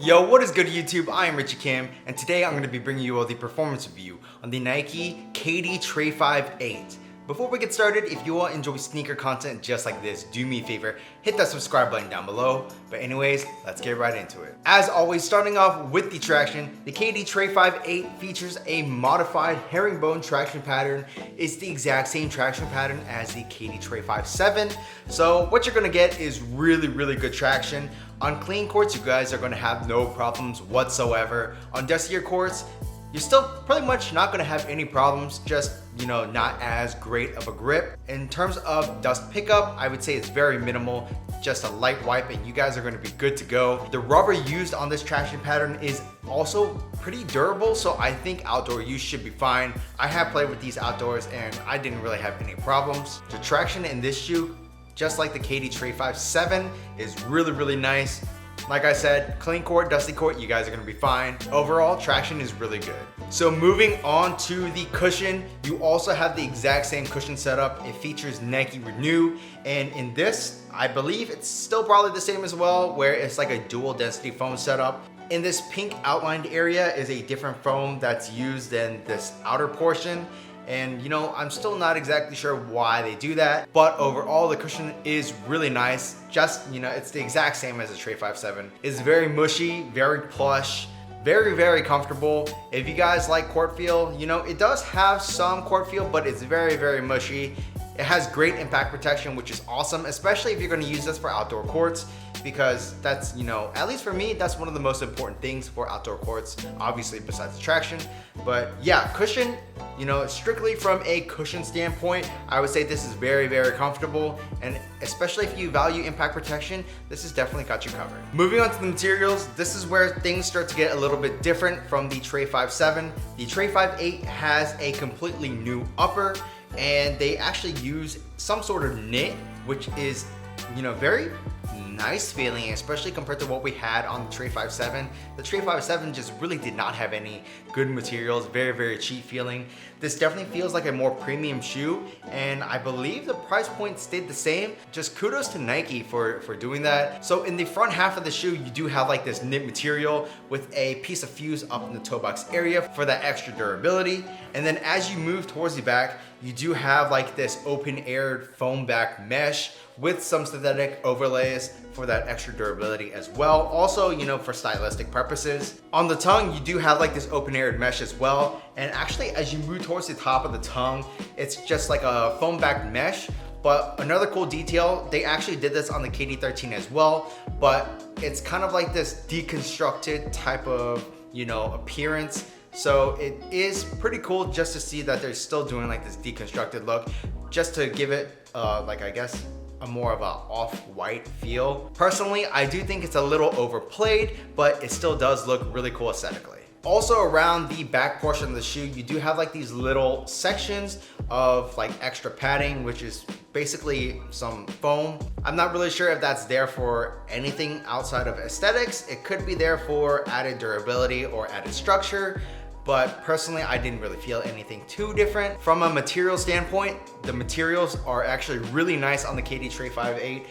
Yo, what is good YouTube? I am Richie Kim, and today I'm going to be bringing you all the performance review on the Nike KD Trey VIII. Before we get started, if you all enjoy sneaker content just like this, do me a favor, hit that subscribe button down below. But anyways, let's get right into it. As always, starting off with the traction, the KD Trey VIII features a modified herringbone traction pattern. It's the exact same traction pattern as the KD Trey VII. So what you're gonna get is really good traction. On clean courts, you guys are gonna have no problems whatsoever. On dustier courts, you're still pretty much not gonna have any problems, just, not as great of a grip. In terms of dust pickup, I would say it's very minimal, just a light wipe and you guys are gonna be good to go. The rubber used on this traction pattern is also pretty durable, so I think outdoor use should be fine. I have played with these outdoors and I didn't really have any problems. The traction in this shoe, just like the KD Trey VII, is really nice. Like I said, clean court, dusty court, you guys are gonna be fine. Overall, traction is really good. So moving on to the cushion, you also have the exact same cushion setup. It features Nike Renew, and in this, I believe it's still probably the same as well, where it's like a dual density foam setup. In this pink outlined area is a different foam that's used than this outer portion. And I'm still not exactly sure why they do that, but overall the cushion is really nice. Just, it's the exact same as the Trey VII. It's very mushy, very plush, very comfortable. If you guys like court feel, it does have some court feel, but it's very mushy. It has great impact protection, which is awesome, especially if you're gonna use this for outdoor courts, because that's, at least for me, that's one of the most important things for outdoor courts, obviously besides the traction. But yeah, cushion, strictly from a cushion standpoint, I would say this is very very and especially if you value impact protection, this has definitely got you covered. Moving on to the materials, this is where things start to get a little bit different from the Trey VII. The Trey VIII has a completely new upper, and they actually use some sort of knit, which is, very nice feeling, especially compared to what we had on the Trey VII. The Trey VII just really did not have any good materials, very cheap feeling. This definitely feels like a more premium shoe, and I believe the price point stayed the same. Just kudos to Nike for doing that. So in the front half of the shoe, you do have like this knit material with a piece of fuse up in the toe box area for that extra durability. And then as you move towards the back, you do have like this open aired foam back mesh with some synthetic overlays for that extra durability as well. Also, for stylistic purposes. On the tongue, you do have like this open aired mesh as well. And actually, as you move towards the top of the tongue, it's just like a foam back mesh. But another cool detail, they actually did this on the KD 13 as well, but it's kind of like this deconstructed type of, appearance. So it is pretty cool just to see that they're still doing like this deconstructed look, just to give it I guess a more of a off-white feel. Personally, I do think it's a little overplayed, but it still does look really cool aesthetically. Also around the back portion of the shoe, you do have like these little sections of like extra padding, which is basically some foam. I'm not really sure if that's there for anything outside of aesthetics. It could be there for added durability or added structure, but personally, I didn't really feel anything too different. From a material standpoint, the materials are actually really nice on the KD Trey VIII,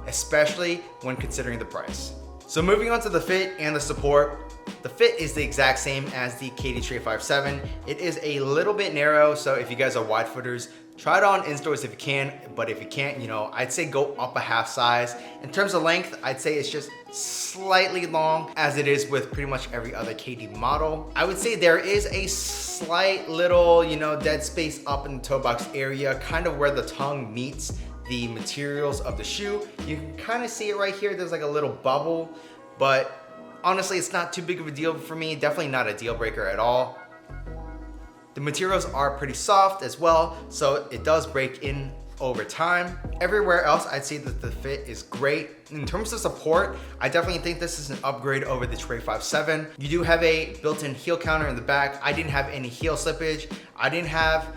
especially when considering the price. So moving on to the fit and the support. The fit is the exact same as the KD Trey VII. It is a little bit narrow, so if you guys are wide footers, try it on in stores if you can, but if you can't, I'd say go up a half size. In terms of length, I'd say it's just slightly long, as it is with pretty much every other KD model. I would say there is a slight little, dead space up in the toe box area, kind of where the tongue meets the materials of the shoe. You can kind of see it right here. There's like a little bubble, but honestly, it's not too big of a deal for me. Definitely not a deal breaker at all. The materials are pretty soft as well, so it does break in over time. Everywhere else, I'd say that the fit is great. In terms of support, I definitely think this is an upgrade over the Trey VII. You do have a built-in heel counter in the back. I didn't have any heel slippage. I didn't have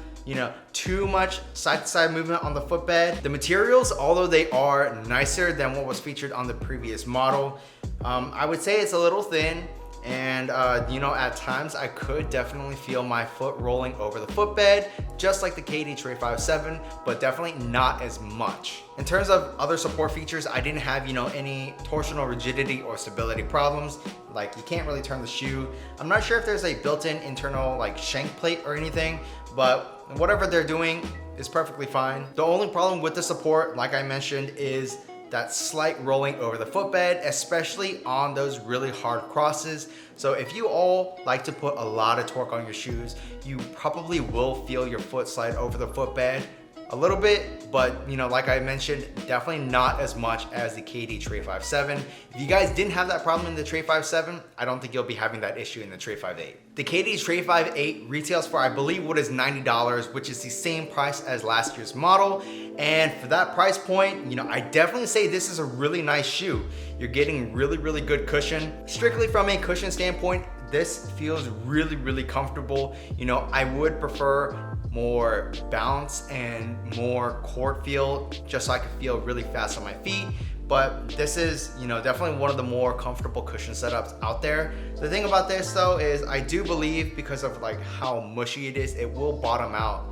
too much side-to-side movement on the footbed. The materials, although they are nicer than what was featured on the previous model, I would say it's a little thin. And you know, at times I could definitely feel my foot rolling over the footbed, just like the KD Trey 5.7, but definitely not as much. In terms of other support features, I didn't have, you know, any torsional rigidity or stability problems. Like, you can't really turn the shoe. I'm not sure if there's a built-in internal like shank plate or anything, but whatever they're doing is perfectly fine. The only problem with the support, like I mentioned, is that slight rolling over the footbed, especially on those really hard crosses. So if you all like to put a lot of torque on your shoes, you probably will feel your foot slide over the footbed a little bit, but you know, like I mentioned, definitely not as much as the KD Trey 5.7. If you guys didn't have that problem in the Trey 5.7, I don't think you'll be having that issue in the Trey 5.8. The KD Trey 5.8 retails for, I believe, what is $90, which is the same price as last year's model. And for that price point, you know, I definitely say this is a really nice shoe. You're getting really, really good cushion. Strictly from a cushion standpoint, this feels really, really comfortable. You know, I would prefer more bounce and more court feel, just so I can feel really fast on my feet. But this is, you know, definitely one of the more comfortable cushion setups out there. The thing about this though is I do believe, because of like how mushy it is, it will bottom out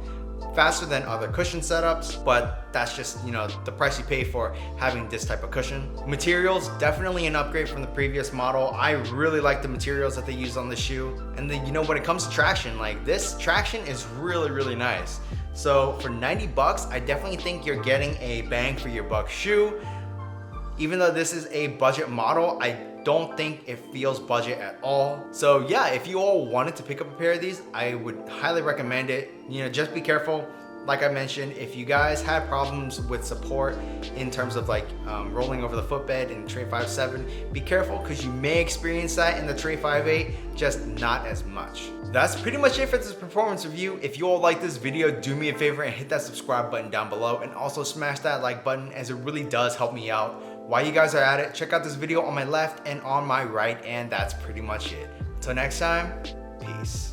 faster than other cushion setups, but that's just, you know, the price you pay for having this type of cushion. Materials, definitely an upgrade from the previous model. I really like the materials that they use on the shoe. And then, you know, when it comes to traction, like this traction is really, really nice. So for 90 bucks, I definitely think you're getting a bang for your buck shoe. Even though this is a budget model, I don't think it feels budget at all. So yeah, if you all wanted to pick up a pair of these, I would highly recommend it. You know, just be careful. Like I mentioned, if you guys had problems with support in terms of like rolling over the footbed in Trey 5.7, be careful, because you may experience that in the Trey 5.8, just not as much. That's pretty much it for this performance review. If you all like this video, do me a favor and hit that subscribe button down below, and also smash that like button, as it really does help me out. While you guys are at it, check out this video on my left and on my right, and that's pretty much it. Until next time, peace.